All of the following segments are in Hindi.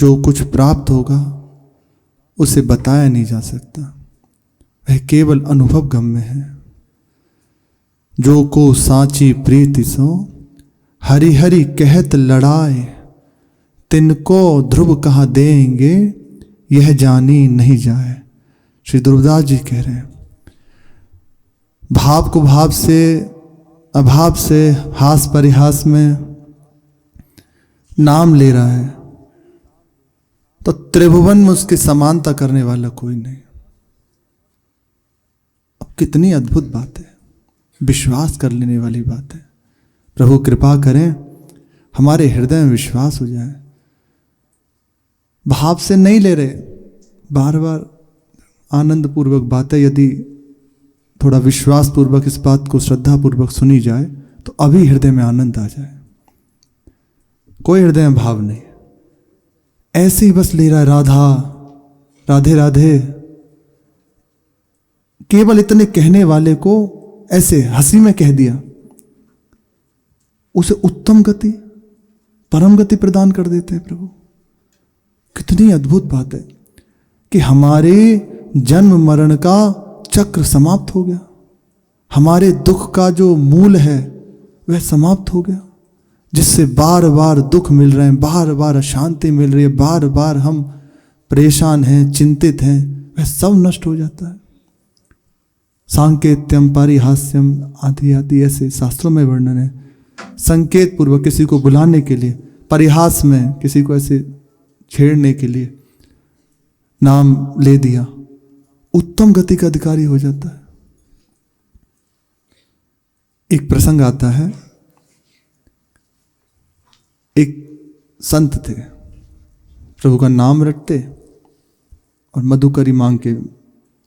जो कुछ प्राप्त होगा उसे बताया नहीं जा सकता, वह केवल अनुभव गम्य है। जो को साची प्रीति सो हरि हरि कहत लड़ाए, तिनको ध्रुव कहाँ देंगे यह जानी नहीं जाए। श्री ध्रुवदास जी कह रहे हैं, भाव को भाव से, अभाव से, हास परिहास में नाम ले रहा है, तो त्रिभुवन में उसकी समानता करने वाला कोई नहीं। अब कितनी अद्भुत बात है, विश्वास कर लेने वाली बात है। प्रभु कृपा करें हमारे हृदय में विश्वास हो जाए। भाव से नहीं ले रहे, बार बार आनंद पूर्वक बातें यदि थोड़ा विश्वास पूर्वक इस बात को श्रद्धा पूर्वक सुनी जाए तो अभी हृदय में आनंद आ जाए। कोई हृदय में भाव नहीं, ऐसे ही बस ले रहा है राधा राधे राधे। केवल इतने कहने वाले को ऐसे हंसी में कह दिया, उसे उत्तम गति, परम गति प्रदान कर देते हैं प्रभु। कितनी अद्भुत बात है कि हमारे जन्म मरण का चक्र समाप्त हो गया, हमारे दुख का जो मूल है वह समाप्त हो गया, जिससे बार बार दुख मिल रहे हैं, बार बार अशांति मिल रही है, बार बार हम परेशान हैं, चिंतित हैं, वह सब नष्ट हो जाता है। सांकेत्यम पारिहास्यम आदि आदि ऐसे शास्त्रों में वर्णन है। संकेत पूर्वक किसी को बुलाने के लिए, परिहास में किसी को ऐसे छेड़ने के लिए नाम ले दिया, उत्तम गति का अधिकारी हो जाता है। एक प्रसंग आता है, एक संत थे, प्रभु का नाम रटते और मधुकरी मांग के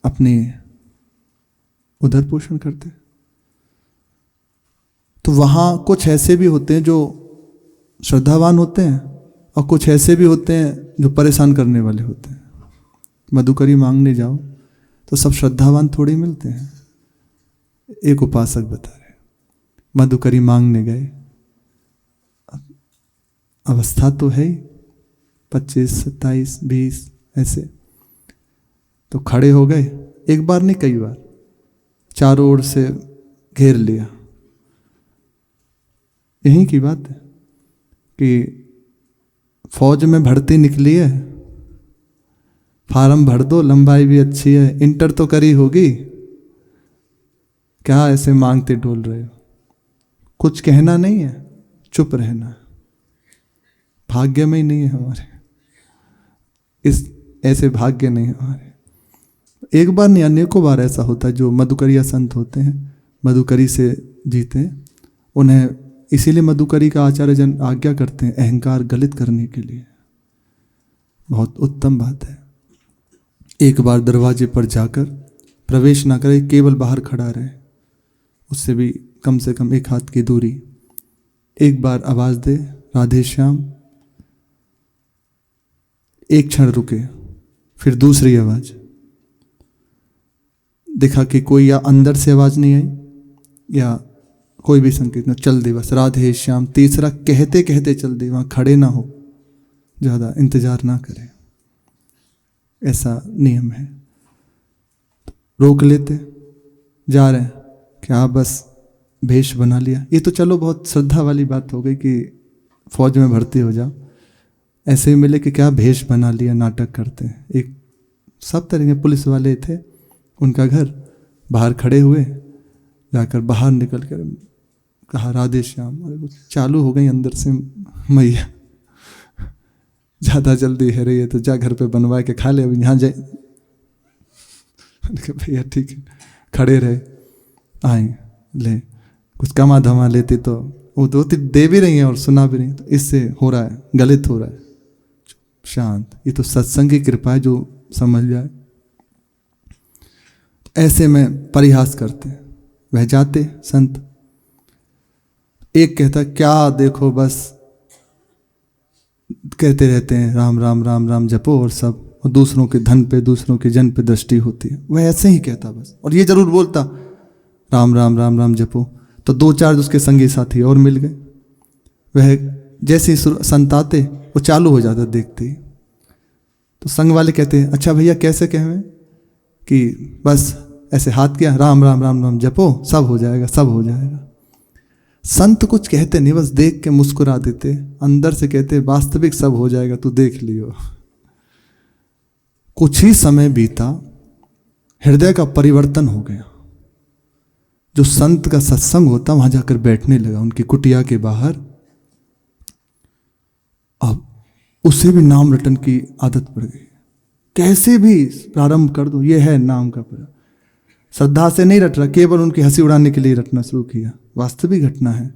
अपने उधर पोषण करते। तो वहां कुछ ऐसे भी होते हैं जो श्रद्धावान होते हैं और कुछ ऐसे भी होते हैं जो परेशान करने वाले होते हैं। मधुकरी मांगने जाओ तो सब श्रद्धावान थोड़े मिलते हैं। एक उपासक बता रहे, मधुकरी मांगने गए, अवस्था तो है ही 25, 27, 20 ऐसे, तो खड़े हो गए, एक बार नहीं कई बार, चारों ओर से घेर लिया। यहीं की बात है कि फौज में भर्ती निकली है, फार्म भर दो, लंबाई भी अच्छी है, इंटर तो करी होगी, क्या ऐसे मांगते डोल रहे हो? कुछ कहना नहीं है, चुप रहना है। भाग्य में ही नहीं है हमारे, इस ऐसे भाग्य नहीं है हमारे। एक बार नहीं, अनेकों बार ऐसा होता है। जो मधुकरिया संत होते हैं, मधुकरी से जीते हैं, उन्हें इसीलिए मधुकरी का आचार्य जन आज्ञा करते हैं अहंकार गलित करने के लिए। बहुत उत्तम बात है। एक बार दरवाजे पर जाकर प्रवेश ना करे, केवल बाहर खड़ा रहे, उससे भी कम से कम 1 हाथ की दूरी। एक बार आवाज दे राधे श्याम, एक क्षण रुके, फिर दूसरी आवाज, देखा कि कोई या अंदर से आवाज नहीं आई या कोई भी संकेत ना, चल दे बस राधे श्याम। तीसरा कहते कहते चल दे, वहां खड़े ना हो, ज्यादा इंतजार ना करें, ऐसा नियम है। रोक लेते, जा रहे हैं, क्या बस भेष बना लिया? ये तो चलो बहुत श्रद्धा वाली बात हो गई कि फौज में भर्ती हो जाओ, ऐसे ही मिले कि क्या भेष बना लिया, नाटक करते हैं। एक सब तरह के पुलिस वाले थे, उनका घर, बाहर खड़े हुए, जाकर बाहर निकल कर कहा राधे श्याम। अरे चालू हो गई अंदर से, मैया ज़्यादा जल्दी है रही है तो जा घर पे बनवा के खा ले, अभी यहाँ जाए। भैया ठीक है, खड़े रहे, आए ले, कुछ कमा धमा लेती तो वो दो दे भी रही हैं और सुना भी रही, तो इससे हो रहा है, गलत हो रहा है, शांत। ये तो सत्संग की कृपा है, जो समझ जाए। ऐसे में परिहास करते, वह जाते संत। एक कहता क्या देखो, बस कहते रहते हैं राम राम राम राम जपो और सब, और दूसरों के धन पे, दूसरों के जन पे दृष्टि होती है। वह ऐसे ही कहता बस, और ये जरूर बोलता राम राम राम राम जपो। तो 2-4 उसके संगी साथी और मिल गए। वह जैसे ही संत आते वो चालू हो जाता देखते ही, तो संग वाले कहते हैं अच्छा भैया कैसे कहें कि बस ऐसे हाथ किया राम राम राम राम जपो सब हो जाएगा सब हो जाएगा। संत कुछ कहते नहीं, बस देख के मुस्कुरा देते, अंदर से कहते वास्तविक सब हो जाएगा तू देख लियो। कुछ ही समय बीता, हृदय का परिवर्तन हो गया। जो संत का सत्संग होता वहां जाकर बैठने लगा उनकी कुटिया के बाहर। अब उसे भी नाम रटन की आदत पड़ गई। कैसे भी प्रारंभ कर दो, ये है नाम का प्रारंभ। श्रद्धा से नहीं रट रहा, केवल उनकी हंसी उड़ाने के लिए रटना शुरू किया। वास्तविक घटना है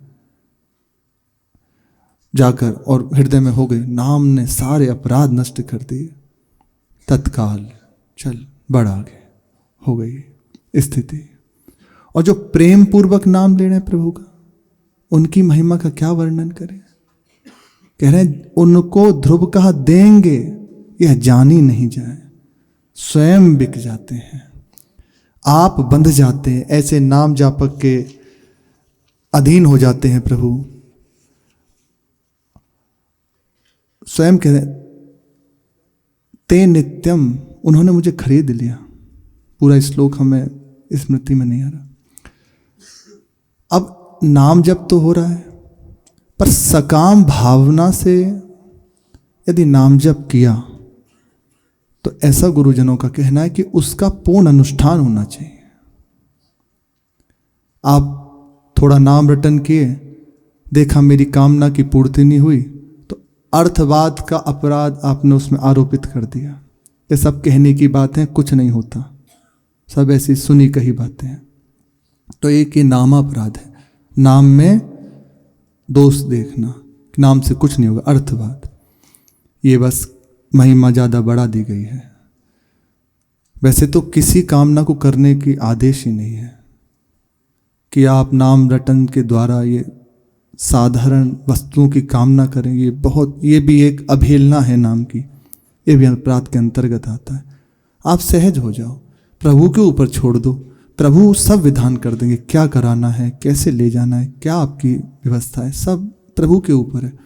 जाकर और हृदय में हो गई। नाम ने सारे अपराध नष्ट कर दिए। तत्काल चल बढ़ आगे हो गई स्थिति। और जो प्रेम पूर्वक नाम ले रहे हैं प्रभु का, उनकी महिमा का क्या वर्णन करें। कह रहे हैं उनको ध्रुव कहा देंगे यह जानी नहीं जाए, स्वयं बिक जाते हैं, आप बंध जाते हैं, ऐसे नाम जापक के अधीन हो जाते हैं प्रभु। स्वयं कह रहे ते नित्यम, उन्होंने मुझे खरीद लिया। पूरा श्लोक हमें स्मृति में नहीं आ रहा। अब नाम जप तो हो रहा है, पर सकाम भावना से यदि नाम जप किया तो ऐसा गुरुजनों का कहना है कि उसका पूर्ण अनुष्ठान होना चाहिए। आप थोड़ा नाम रटन किए, देखा मेरी कामना की पूर्ति नहीं हुई, तो अर्थवाद का अपराध आपने उसमें आरोपित कर दिया। ये सब कहने की बातें, कुछ नहीं होता, सब ऐसी सुनी कही बातें हैं। तो एक ये नामापराध है, नाम में दोष देखना, नाम से कुछ नहीं होगा। अर्थवाद ये बस महिमा ज़्यादा बढ़ा दी गई है। वैसे तो किसी कामना को करने की आदेश ही नहीं है कि आप नाम रटन के द्वारा ये साधारण वस्तुओं की कामना करें। ये भी एक अवहेलना है नाम की, ये भी अपराध के अंतर्गत आता है। आप सहज हो जाओ, प्रभु के ऊपर छोड़ दो, प्रभु सब विधान कर देंगे। क्या कराना है, कैसे ले जाना है, क्या आपकी व्यवस्था है, सब प्रभु के ऊपर है।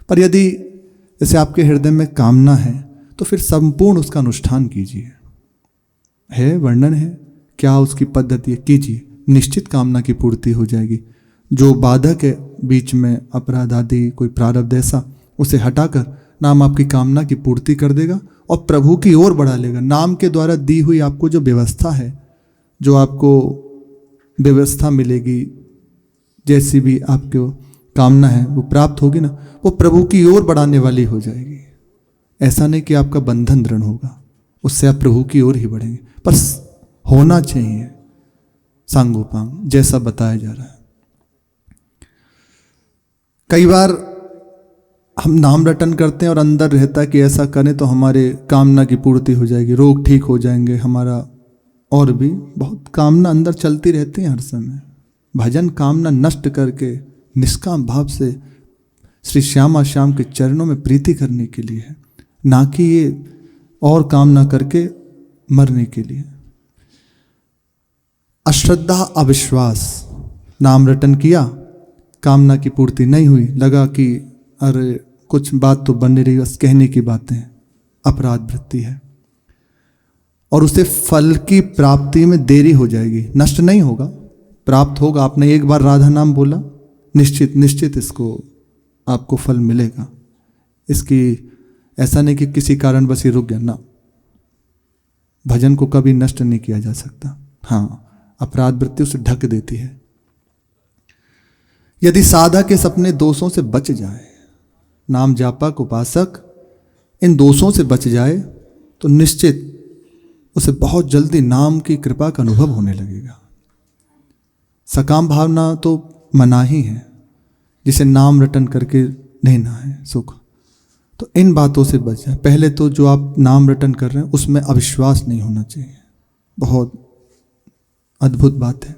पर यदि जैसे आपके हृदय में कामना है तो फिर संपूर्ण उसका अनुष्ठान कीजिए। है वर्णन है क्या उसकी पद्धति है, कीजिए, निश्चित कामना की पूर्ति हो जाएगी। जो बाधक है बीच में अपराध आदि कोई प्रारब्ध ऐसा, उसे हटाकर नाम आपकी कामना की पूर्ति कर देगा और प्रभु की ओर बढ़ा लेगा। नाम के द्वारा दी हुई आपको जो व्यवस्था है, जो आपको व्यवस्था मिलेगी, जैसी भी आपको कामना है वो प्राप्त होगी ना, वो प्रभु की ओर बढ़ाने वाली हो जाएगी। ऐसा नहीं कि आपका बंधन दृढ़ होगा, उससे आप प्रभु की ओर ही बढ़ेंगे। पर होना चाहिए सांगोपांग जैसा बताया जा रहा है। कई बार हम नाम रटन करते हैं और अंदर रहता है कि ऐसा करें तो हमारे कामना की पूर्ति हो जाएगी, रोग ठीक हो जाएंगे हमारा, और भी बहुत कामना अंदर चलती रहती है हर समय। भजन कामना नष्ट करके निष्काम भाव से श्री श्यामा श्याम के चरणों में प्रीति करने के लिए है, ना कि ये और कामना करके मरने के लिए। अश्रद्धा अविश्वास, नाम रटन किया, कामना की पूर्ति नहीं हुई, लगा कि अरे कुछ बात तो बन नहीं रही, बस कहने की बातें, अपराध वृत्ति है। और उसे फल की प्राप्ति में देरी हो जाएगी, नष्ट नहीं होगा, प्राप्त होगा। आपने एक बार राधा नाम बोला, निश्चित इसको आपको फल मिलेगा। इसकी ऐसा नहीं कि किसी कारण बस ये रुक गया ना, भजन को कभी नष्ट नहीं किया जा सकता। हाँ, अपराध वृत्ति उसे ढक देती है। यदि साधक इस अपने दोषों से बच जाए, नाम जापक उपासक इन दोषों से बच जाए, तो निश्चित उसे बहुत जल्दी नाम की कृपा का अनुभव होने लगेगा। सकाम भावना तो मना ही है, जिसे नाम रटन करके लेना है सुख। तो इन बातों से बच जाए। पहले तो जो आप नाम रटन कर रहे हैं उसमें अविश्वास नहीं होना चाहिए। बहुत अद्भुत बात है,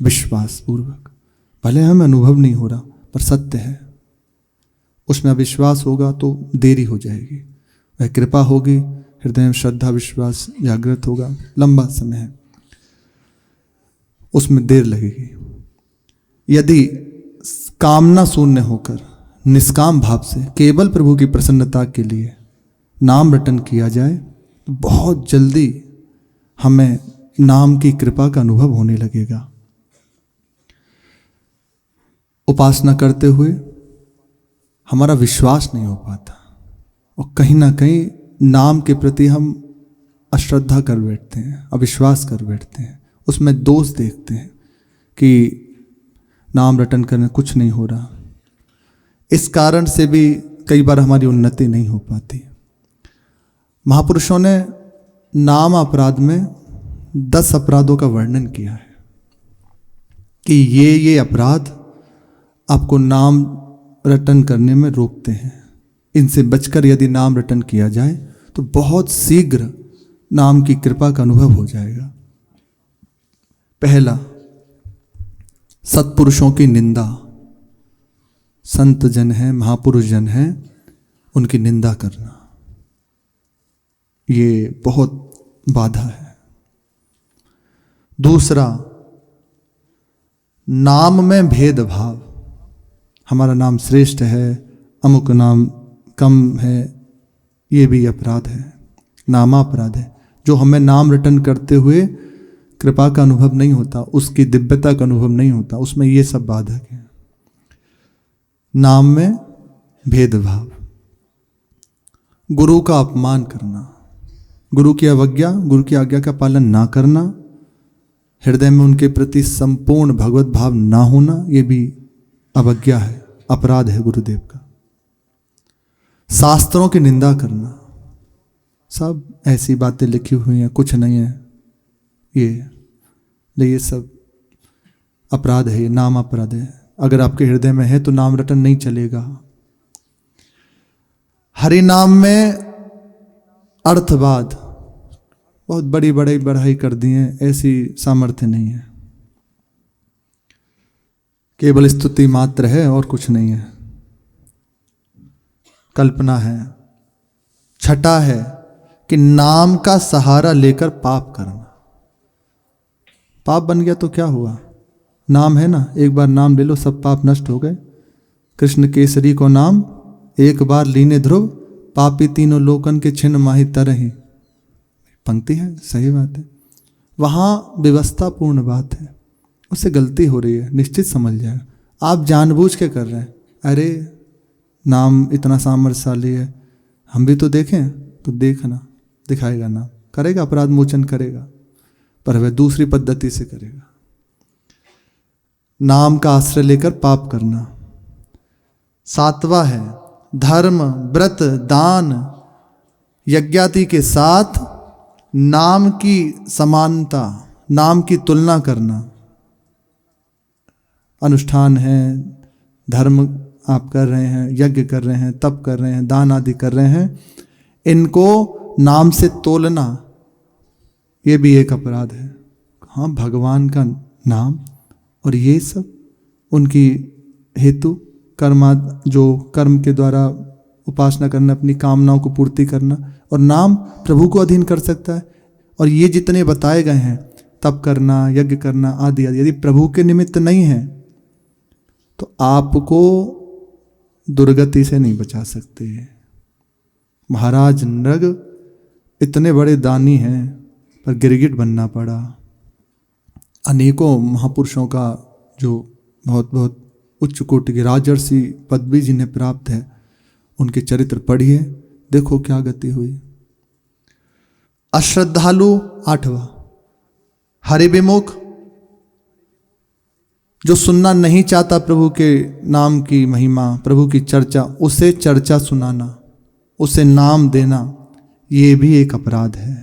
विश्वास पूर्वक, भले हमें अनुभव नहीं हो रहा पर सत्य है, उसमें अविश्वास होगा तो देरी हो जाएगी। वह कृपा होगी, हृदय में श्रद्धा विश्वास जागृत होगा, लंबा समय है, उसमें देर लगेगी। यदि कामना शून्य होकर निष्काम भाव से केवल प्रभु की प्रसन्नता के लिए नाम रटन किया जाए तो बहुत जल्दी हमें नाम की कृपा का अनुभव होने लगेगा। उपासना करते हुए हमारा विश्वास नहीं हो पाता और कहीं ना कहीं नाम के प्रति हम अश्रद्धा कर बैठते हैं, अविश्वास कर बैठते हैं, उसमें दोष देखते हैं कि नाम रटन करने कुछ नहीं हो रहा। इस कारण से भी कई बार हमारी उन्नति नहीं हो पाती। महापुरुषों ने नाम अपराध में 10 अपराधों का वर्णन किया है कि ये अपराध आपको नाम रटन करने में रोकते हैं। इनसे बचकर यदि नाम रटन किया जाए तो बहुत शीघ्र नाम की कृपा का अनुभव हो जाएगा। पहला, सत्पुरुषों की निंदा। संत जन हैं, महापुरुष जन हैं, उनकी निंदा करना ये बहुत बाधा है। दूसरा, नाम में भेदभाव। हमारा नाम श्रेष्ठ है, अमुक नाम कम है, ये भी अपराध है, नामापराध है। जो हमें नाम रटन करते हुए कृपा का अनुभव नहीं होता, उसकी दिव्यता का अनुभव नहीं होता, उसमें ये सब बाधक है। नाम में भेदभाव, गुरु का अपमान करना, गुरु की अवज्ञा, गुरु की आज्ञा का पालन ना करना, हृदय में उनके प्रति संपूर्ण भगवत भाव ना होना, ये भी अवज्ञा है, अपराध है गुरुदेव का। शास्त्रों की निंदा करना, सब ऐसी बातें लिखी हुई हैं, कुछ नहीं है, ये सब अपराध है, ये नाम अपराध है। अगर आपके हृदय में है तो नाम रटन नहीं चलेगा। हरि नाम में अर्थवाद, बहुत बड़ी बढ़ाई कर दी है, ऐसी सामर्थ्य नहीं है, केवल स्तुति मात्र है और कुछ नहीं है, कल्पना है। छठा है कि नाम का सहारा लेकर पाप करना। पाप बन गया तो क्या हुआ, नाम है ना, एक बार नाम ले लो, सब पाप नष्ट हो गए। कृष्ण केसरी को नाम एक बार लीने ध्रुव, पापी तीनों लोकन के छिन्न माही तरही। पंक्ति है, सही बात है। वहाँ व्यवस्थापूर्ण बात है, उससे गलती हो रही है, निश्चित समझ जाएगा। आप जानबूझ के कर रहे हैं, अरे नाम इतना सामर्थ्यशाली है, हम भी तो देखें, तो देखना, दिखाएगा नाम, करेगा, अपराध मोचन करेगा, पर वह दूसरी पद्धति से करेगा। नाम का आश्रय लेकर पाप करना। सातवां है धर्म, व्रत, दान, यज्ञादि के साथ नाम की समानता, नाम की तुलना करना। अनुष्ठान है, धर्म आप कर रहे हैं, यज्ञ कर रहे हैं, तप कर रहे हैं, दान आदि कर रहे हैं, इनको नाम से तोलना, ये भी एक अपराध है। हाँ, भगवान का नाम और ये सब उनकी हेतु जो कर्म के द्वारा उपासना करना, अपनी कामनाओं को पूर्ति करना, और नाम प्रभु को अधीन कर सकता है। और ये जितने बताए गए हैं, तप करना, यज्ञ करना आदि आदि, यदि प्रभु के निमित्त नहीं है तो आपको दुर्गति से नहीं बचा सकते। महाराज नृग इतने बड़े दानी हैं पर गिरगिट बनना पड़ा। अनेकों महापुरुषों का जो बहुत बहुत उच्च कोटि की राजर्षि पदवी जिन्हें प्राप्त है, उनके चरित्र पढ़िए, देखो क्या गति हुई। अश्रद्धालु, 8वां, हरि विमुख, जो सुनना नहीं चाहता प्रभु के नाम की महिमा, प्रभु की चर्चा, उसे चर्चा सुनाना, उसे नाम देना, ये भी एक अपराध है।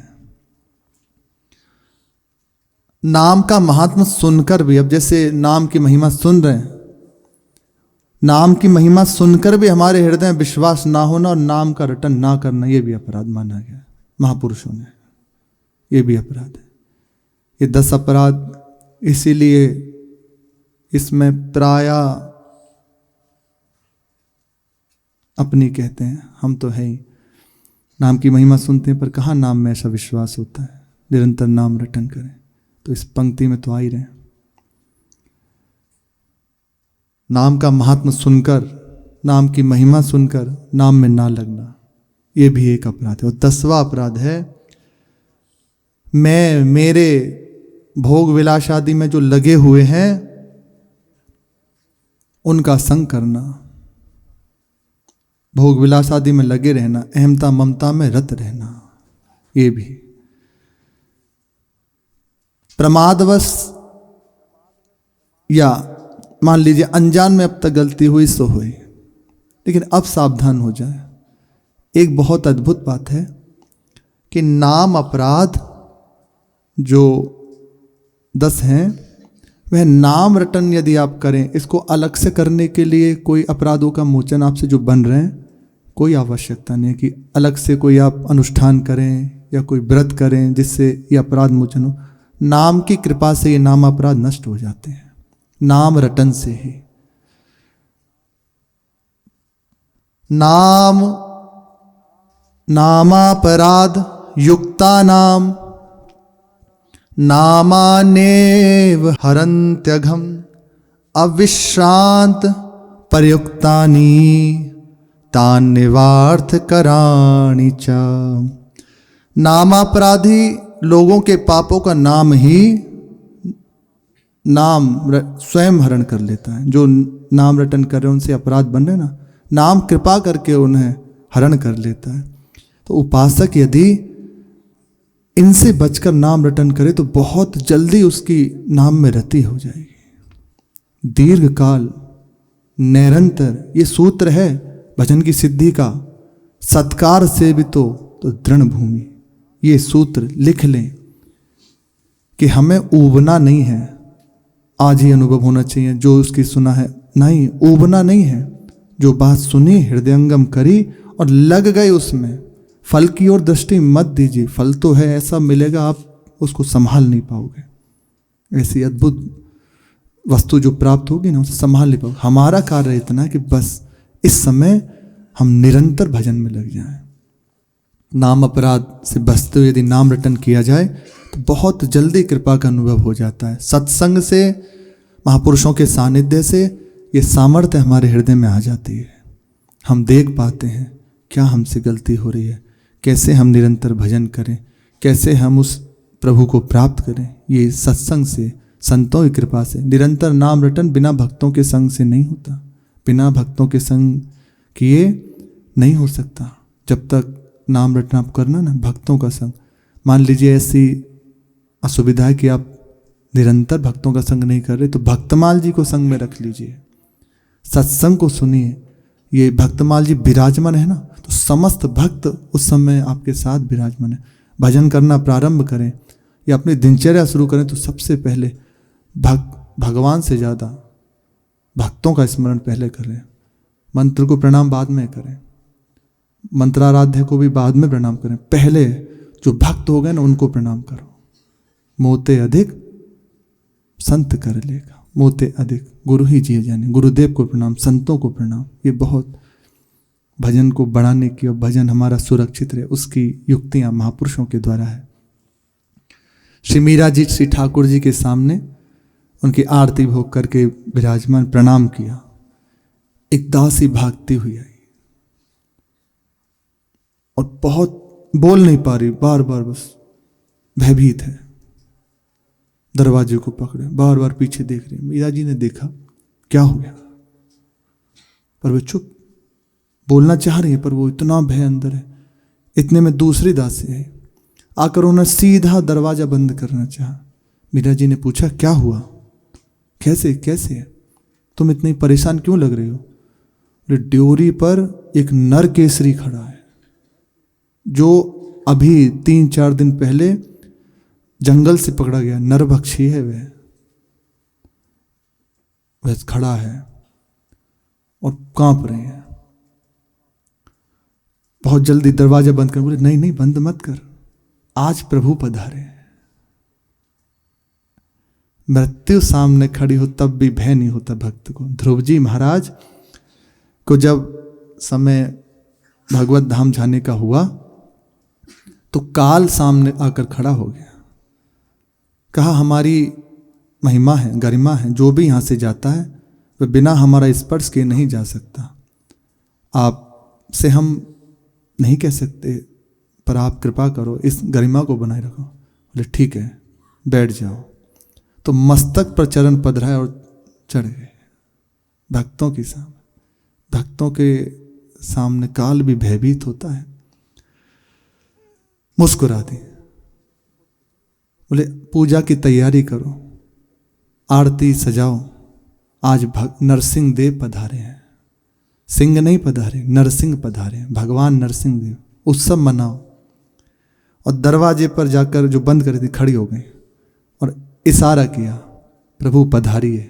नाम का महात्मा सुनकर भी, अब जैसे नाम की महिमा सुन रहे हैं, नाम की महिमा सुनकर भी हमारे हृदय में विश्वास ना होना और नाम का रटन ना करना, ये भी अपराध माना गया महापुरुषों ने, ये भी अपराध है। ये 10 अपराध, इसीलिए इसमें प्राय अपनी कहते हैं, हम तो है ही, नाम की महिमा सुनते हैं पर कहाँ नाम में ऐसा विश्वास होता है, निरंतर नाम रटन करें। तो इस पंक्ति में तो आ ही रहे हैं। नाम का महात्म सुनकर, नाम की महिमा सुनकर नाम में ना लगना, ये भी एक अपराध है। और 10वां अपराध है मैं मेरे भोग विलास आदि में जो लगे हुए हैं उनका संग करना, भोग विलास आदि में लगे रहना, अहमता ममता में रत रहना। ये भी प्रमादवश या मान लीजिए अनजान में अब तक गलती हुई सो हुई, लेकिन अब सावधान हो जाए। एक बहुत अद्भुत बात है कि नाम अपराध जो 10 हैं वह नाम रटन यदि आप करें, इसको अलग से करने के लिए कोई अपराधों का मोचन आपसे जो बन रहे हैं कोई आवश्यकता नहीं कि अलग से कोई आप अनुष्ठान करें या कोई व्रत करें जिससे ये अपराध मोचन हो। नाम की कृपा से ये नाम अपराध नष्ट हो जाते हैं, नाम रटन से ही। नाम नामापराध युक्ता नाम नामानेव हरन्त्यघम अविश्रांत प्रयुक्तानि तान्निवार्थ कराणि च। नामापराधी लोगों के पापों का नाम ही नाम स्वयं हरण कर लेता है। जो नाम रटन कर रहे हैं उनसे अपराध बन रहे ना, नाम कृपा करके उन्हें हरण कर लेता है। तो उपासक यदि इनसे बचकर नाम रटन करे तो बहुत जल्दी उसकी नाम में रति हो जाएगी। दीर्घ काल निरंतर ये सूत्र है भजन की सिद्धि का। सत्कार से भी तो दृढ़ भूमि। ये सूत्र लिख लें कि हमें ऊबना नहीं है। आज ही अनुभव होना चाहिए जो उसकी सुना है, नहीं ऊबना नहीं है। जो बात सुनी हृदयंगम करी और लग गए उसमें, फल की ओर दृष्टि मत दीजिए। फल तो है ऐसा मिलेगा आप उसको संभाल नहीं पाओगे। ऐसी अद्भुत वस्तु जो प्राप्त होगी ना उसे संभाल नहीं पाओगे। हमारा कार्य इतना है कि बस इस समय हम निरंतर भजन में लग जाएं। नाम अपराध से बचते हुए यदि नाम रटन किया जाए तो बहुत जल्दी कृपा का अनुभव हो जाता है। सत्संग से, महापुरुषों के सानिध्य से ये सामर्थ्य हमारे हृदय में आ जाती है। हम देख पाते हैं क्या हमसे गलती हो रही है, कैसे हम निरंतर भजन करें, कैसे हम उस प्रभु को प्राप्त करें। ये सत्संग से, संतों की कृपा से। निरंतर नाम रटन बिना भक्तों के संग से नहीं होता, बिना भक्तों के संग किए नहीं हो सकता। जब तक नाम रटना आप करना ना, भक्तों का संग। मान लीजिए ऐसी असुविधा है कि आप निरंतर भक्तों का संग नहीं कर रहे, तो भक्तमाल जी को संग में रख लीजिए, सत्संग को सुनिए। ये भक्तमाल जी विराजमान है ना, तो समस्त भक्त उस समय आपके साथ विराजमान है। भजन करना प्रारंभ करें या अपनी दिनचर्या शुरू करें तो सबसे पहले भगवान से ज़्यादा भक्तों का स्मरण पहले करें। मंत्र को प्रणाम बाद में करें, मंत्राराध्य को भी बाद में प्रणाम करें। पहले जो भक्त हो गए ना उनको प्रणाम करो। मोते अधिक संत कर लेगा, मोते अधिक गुरु ही जिए जाने। गुरुदेव को प्रणाम, संतों को प्रणाम। ये बहुत भजन को बढ़ाने की और भजन हमारा सुरक्षित रहे उसकी युक्तियां महापुरुषों के द्वारा है। श्री मीरा जी श्री ठाकुर जी के सामने उनकी आरती भोग करके विराजमान प्रणाम किया। एक दासी भागती हुई आई और बहुत बोल नहीं पा रही, बार बार बस भयभीत है। दरवाजे को पकड़े, बार बार पीछे देख रही। मीरा जी ने देखा क्या हो गया, पर वे चुप। बोलना चाह रही है पर वो इतना भय अंदर है। इतने में दूसरी दासी है, आकर उन्हें सीधा दरवाजा बंद करना चाहा। मीरा जी ने पूछा क्या हुआ, कैसे कैसे है, तुम इतनी परेशान क्यों लग रही हो। ड्योरी पर एक नर केसरी खड़ा है जो अभी 3-4 दिन पहले जंगल से पकड़ा गया, नरभक्षी है वह खड़ा है और कांप रहे हैं। बहुत जल्दी दरवाजा बंद कर बोले नहीं नहीं बंद मत कर, आज प्रभु पधारे। मृत्यु सामने खड़ी हो तब भी भय नहीं होता भक्त को। ध्रुव जी महाराज को जब समय भगवत धाम जाने का हुआ तो काल सामने आकर खड़ा हो गया। कहा हमारी महिमा है, गरिमा है, जो भी यहाँ से जाता है वह बिना हमारा स्पर्श के नहीं जा सकता। आपसे हम नहीं कह सकते, पर आप कृपा करो, इस गरिमा को बनाए रखो। बोले ठीक है, बैठ जाओ। तो मस्तक पर चरण पधराए और चढ़ गए। भक्तों के सामने काल भी भयभीत होता है। मुस्कुरा दी। बोले पूजा की तैयारी करो, आरती सजाओ, आज नरसिंह देव पधारे हैं। सिंह नहीं पधारे, नरसिंह पधारे हैं, भगवान नरसिंह देव। उत्सव मनाओ। और दरवाजे पर जाकर जो बंद करी थी खड़ी हो गई और इशारा किया, प्रभु पधारिए।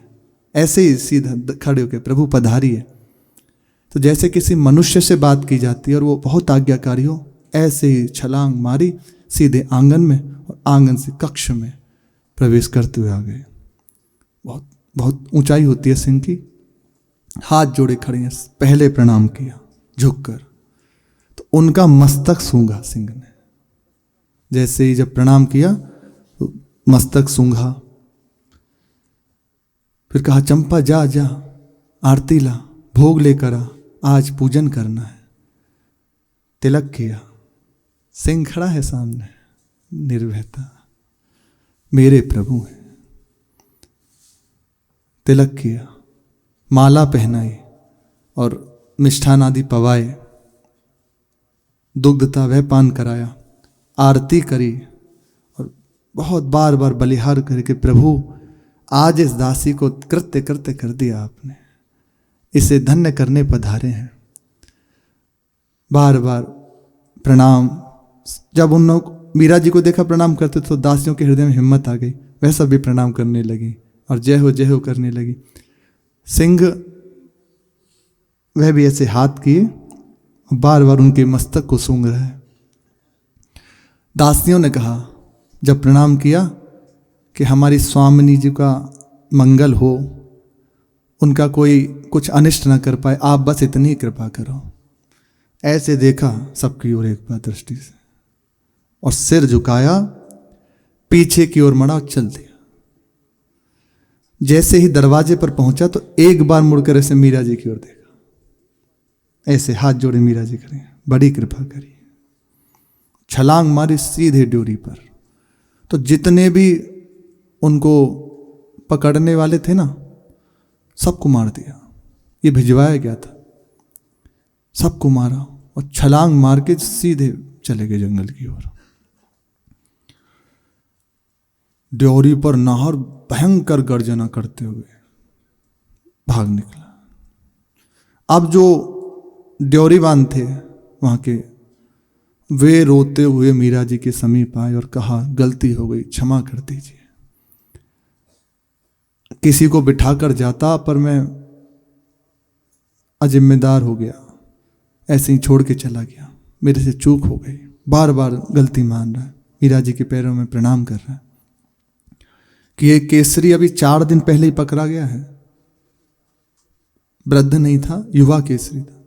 ऐसे ही सीधा खड़े होकर प्रभु पधारिए। तो जैसे किसी मनुष्य से बात की जाती है और वो बहुत आज्ञाकारी हो, ऐसे ही छलांग मारी सीधे आंगन में और आंगन से कक्ष में प्रवेश करते हुए आ गए। बहुत बहुत ऊंचाई होती है सिंह की। हाथ जोड़े खड़े हैं, पहले प्रणाम किया झुककर। तो उनका मस्तक सूंघा सिंह ने। जैसे ही जब प्रणाम किया तो मस्तक सूंघा। फिर कहा चंपा जा जा, आरती ला, भोग लेकर आ, आज पूजन करना है। तिलक किया। सिंह खड़ा है सामने, निर्भयता, मेरे प्रभु हैं। तिलक किया, माला पहनाई और मिष्ठान आदि पवाए, दुग्धता वह पान कराया, आरती करी और बहुत बार बार बलिहार करके, प्रभु आज इस दासी को कृत्य कृत्य कर दिया आपने, इसे धन्य करने पधारे हैं। बार बार प्रणाम। जब उन लोग मीरा जी को देखा प्रणाम करते तो दासियों के हृदय में हिम्मत आ गई, वह सब भी प्रणाम करने लगी और जय हो करने लगी। सिंह वह भी ऐसे हाथ किए, बार बार उनके मस्तक को सूंघ रहा है। दासियों ने कहा जब प्रणाम किया कि हमारी स्वामिनी जी का मंगल हो, उनका कोई कुछ अनिष्ट ना कर पाए, आप बस इतनी कृपा करो। ऐसे देखा सबकी ओर एक बार दृष्टि से और सिर झुकाया, पीछे की ओर मुड़ा और चल दिया। जैसे ही दरवाजे पर पहुंचा तो एक बार मुड़कर ऐसे मीरा जी की ओर देखा, ऐसे हाथ जोड़े मीरा जी करें, बड़ी कृपा करी। छलांग मारी सीधे ड्योरी पर। तो जितने भी उनको पकड़ने वाले थे ना, सबको मार दिया। ये भिजवाया गया था, सबको मारा और छलांग मार के सीधे चले गए जंगल की ओर। ड्योरी पर नाहर भयंकर गर्जना करते हुए भाग निकला। अब जो ड्योरीवान थे वहां के, वे रोते हुए मीरा जी के समीप आए और कहा गलती हो गई, क्षमा कर दीजिए। किसी को बिठाकर जाता, पर मैं अजिम्मेदार हो गया, ऐसे ही छोड़ के चला गया, मेरे से चूक हो गई। बार बार गलती मान रहा है, मीरा जी के पैरों में प्रणाम कर रहा है कि ये केसरी अभी 4 दिन पहले ही पकड़ा गया है। वृद्ध नहीं था, युवा केसरी था।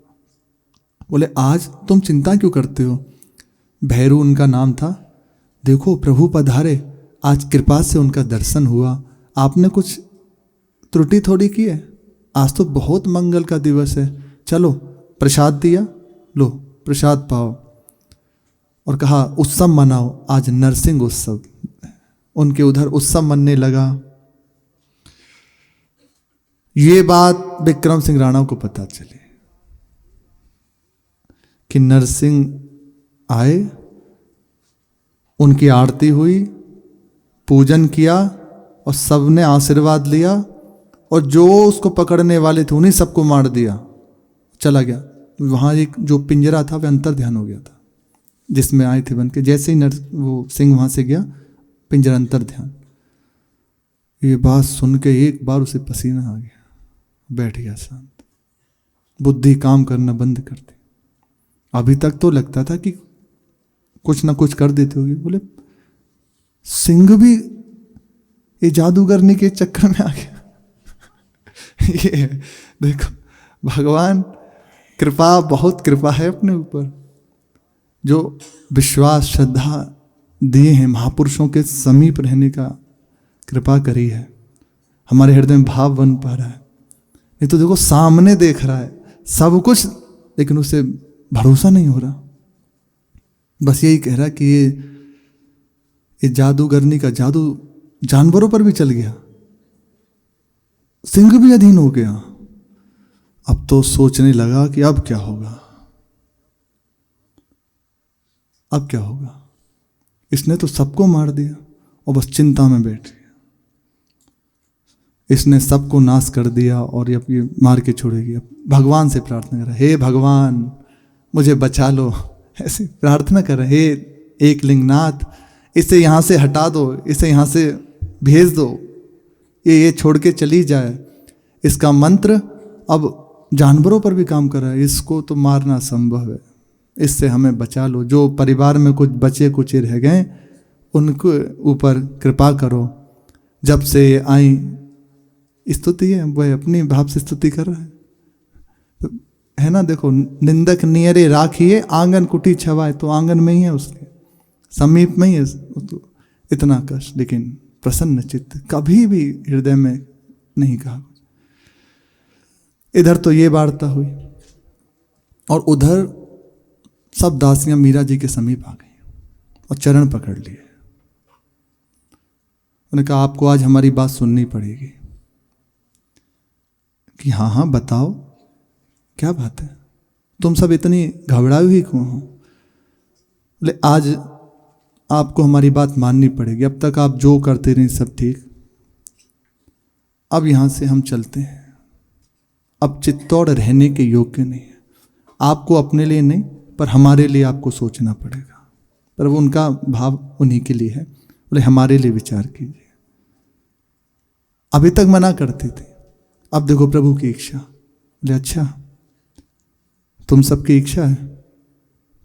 बोले आज तुम चिंता क्यों करते हो? भैरू उनका नाम था। देखो प्रभु पधारे, आज कृपा से उनका दर्शन हुआ। आपने कुछ त्रुटि थोड़ी की है, आज तो बहुत मंगल का दिवस है। चलो प्रसाद दिया, लो प्रसाद पाओ। और कहा उत्सव मनाओ, आज नरसिंह उत्सव। उनके उधर उत्सव मनने लगा। ये बात विक्रम सिंह राणा को पता चली कि नरसिंह आए, उनकी आरती हुई, पूजन किया और सबने आशीर्वाद लिया और जो उसको पकड़ने वाले थे उन्हीं सबको मार दिया, चला गया। वहां एक जो पिंजरा था वह अंतर ध्यान हो गया था जिसमें आए थे बन के। जैसे ही वो सिंह वहां से गया, पिंजरा अंतर ध्यान। ये बात सुन के एक बार उसे पसीना आ गया, बैठ गया शांत, बुद्धि काम करना बंद कर दी। अभी तक तो लगता था कि कुछ ना कुछ कर देते होगी। बोले सिंह भी ये जादूगरनी के चक्कर में आ गया। ये देखो भगवान कृपा, बहुत कृपा है अपने ऊपर। जो विश्वास श्रद्धा दिए हैं, महापुरुषों के समीप रहने का कृपा करी है, हमारे हृदय में भाव बन पा रहा है। नहीं तो देखो सामने देख रहा है सब कुछ, लेकिन उसे भरोसा नहीं हो रहा। बस यही कह रहा कि ये जादूगरनी का जादू जानवरों पर भी चल गया, सिंह भी अधीन हो गया। अब तो सोचने लगा कि अब क्या होगा, अब क्या होगा। इसने तो सबको मार दिया और बस चिंता में बैठ गया। इसने सबको नाश कर दिया और अब ये मार के छोड़ेगी। अब भगवान से प्रार्थना कर रहा, हे भगवान मुझे बचा लो, ऐसे प्रार्थना कर रहे, हे एक लिंगनाथ इसे यहाँ से हटा दो, इसे यहाँ से भेज दो, ये छोड़ के चली जाए। इसका मंत्र अब जानवरों पर भी काम कर रहा है, इसको तो मारना संभव है, इससे हमें बचा लो। जो परिवार में कुछ बचे कुचे रह गए उनको ऊपर कृपा करो। जब से आई स्तुति है, वह अपनी भाव से स्तुति कर रहा है, तो है ना। देखो, निंदक नियरे राखिए आंगन कुटी छवाए, तो आंगन में ही है, उसके समीप में ही है। तो इतना कष्ट, लेकिन प्रसन्न चित्त, कभी भी हृदय में नहीं कहा। इधर तो ये वार्ता हुई और उधर सब दासियां मीरा जी के समीप आ गई और चरण पकड़ लिए। उन्होंने कहा आपको आज हमारी बात सुननी पड़ेगी। कि हाँ हाँ बताओ क्या बात है, तुम सब इतनी घबराई हुई क्यों हो। बोले आज आपको हमारी बात माननी पड़ेगी, अब तक आप जो करते रहे सब ठीक, अब यहां से हम चलते हैं। अब चित्तौड़ रहने के योग्य नहीं है, आपको अपने लिए नहीं पर हमारे लिए आपको सोचना पड़ेगा। पर वो उनका भाव उन्हीं के लिए है। बोले हमारे लिए विचार कीजिए। अभी तक मना करते थे, अब देखो प्रभु की इच्छा। बोले अच्छा तुम सबकी इच्छा है,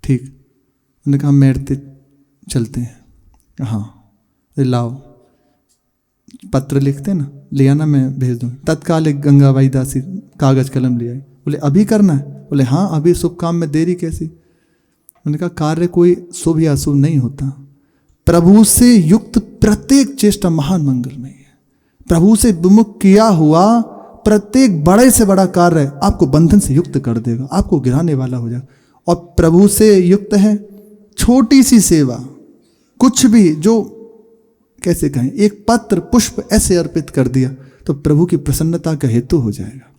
ठीक। उन्होंने कहा मेरते चलते हैं। हाँ लाओ पत्र लिखते ना, लिया ना, मैं भेज दूँ। तत्काल एक गंगाबाई दासी कागज कलम ले आई। बोले अभी करना है। बोले हाँ अभी शुभ काम में देरी कैसी। उन्होंने कहा कार्य कोई शुभ या अशुभ नहीं होता, प्रभु से युक्त प्रत्येक चेष्टा महान मंगलमय है। प्रभु से विमुख किया हुआ प्रत्येक बड़े से बड़ा कार्य आपको बंधन से युक्त कर देगा, आपको गिराने वाला हो जाएगा। और प्रभु से युक्त है छोटी सी सेवा, कुछ भी, जो कैसे कहें, एक पत्र पुष्प ऐसे अर्पित कर दिया तो प्रभु की प्रसन्नता का हेतु हो जाएगा,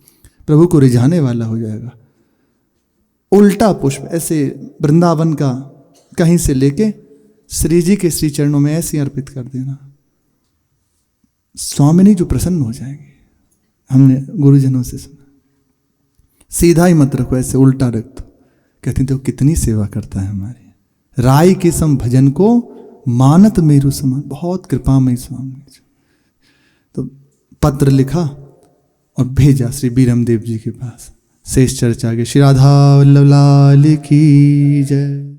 प्रभु को रिझाने वाला हो जाएगा। उल्टा पुष्प ऐसे वृंदावन का कहीं से लेके श्री जी के श्री चरणों में ऐसे अर्पित कर देना, स्वामिनी जो प्रसन्न हो जाएगी। हमने गुरुजनों से सुना, सीधा ही मत रखो, ऐसे उल्टा रख दो। कहते तो कितनी सेवा करता है हमारी। राय के सम भजन को मानत मेरु समान, बहुत कृपामय स्वामी। तो पत्र लिखा और भेजा श्री बीरमदेव जी के पास। शेष चर्चा के श्री राधा वल्लभ लाल की जय।